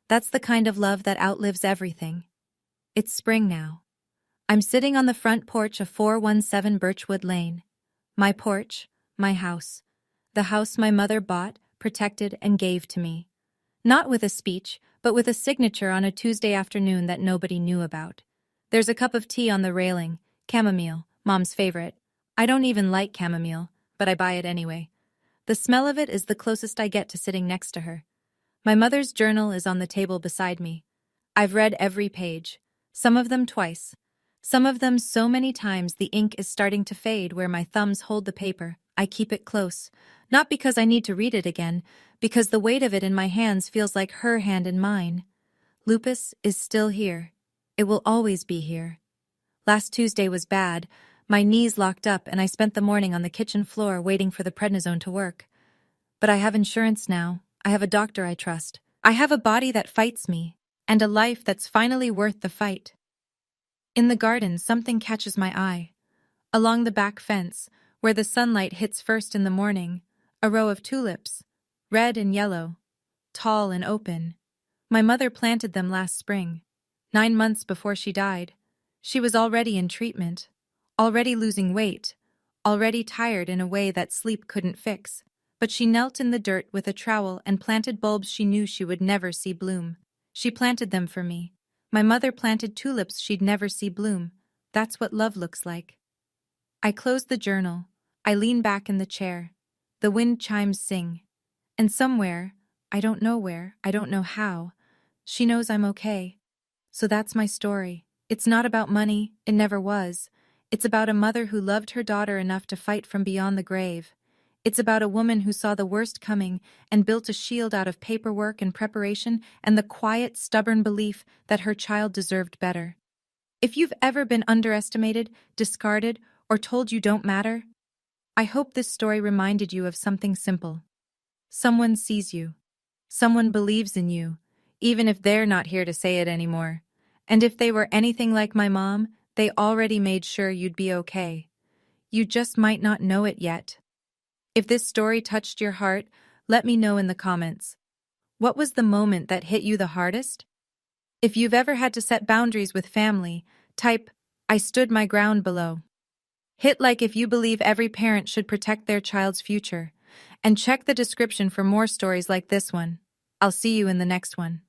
That's the kind of love that outlives everything. It's spring now. I'm sitting on the front porch of 417 Birchwood Lane. My porch, my house. The house my mother bought, protected, and gave to me. Not with a speech, but with a signature on a Tuesday afternoon that nobody knew about. There's a cup of tea on the railing, chamomile, Mom's favorite. I don't even like chamomile, but I buy it anyway. The smell of it is the closest I get to sitting next to her. My mother's journal is on the table beside me. I've read every page, some of them twice. Some of them so many times the ink is starting to fade where my thumbs hold the paper. I keep it close, not because I need to read it again, because the weight of it in my hands feels like her hand in mine. Lupus is still here. It will always be here. Last Tuesday was bad. My knees locked up and I spent the morning on the kitchen floor waiting for the prednisone to work. But I have insurance now. I have a doctor I trust. I have a body that fights me, and a life that's finally worth the fight. In the garden, something catches my eye. Along the back fence, where the sunlight hits first in the morning, a row of tulips, red and yellow, tall and open. My mother planted them last spring, 9 months before she died. She was already in treatment, already losing weight, already tired in a way that sleep couldn't fix. But she knelt in the dirt with a trowel and planted bulbs she knew she would never see bloom. She planted them for me. My mother planted tulips she'd never see bloom. That's what love looks like. I close the journal. I lean back in the chair. The wind chimes sing. And somewhere, I don't know where, I don't know how, she knows I'm okay. So that's my story. It's not about money, it never was. It's about a mother who loved her daughter enough to fight from beyond the grave. It's about a woman who saw the worst coming and built a shield out of paperwork and preparation and the quiet, stubborn belief that her child deserved better. If you've ever been underestimated, discarded, or told you don't matter, I hope this story reminded you of something simple. Someone sees you. Someone believes in you, even if they're not here to say it anymore. And if they were anything like my mom, they already made sure you'd be okay. You just might not know it yet. If this story touched your heart, let me know in the comments. What was the moment that hit you the hardest? If you've ever had to set boundaries with family, type, "I stood my ground" below. Hit like if you believe every parent should protect their child's future. And check the description for more stories like this one. I'll see you in the next one.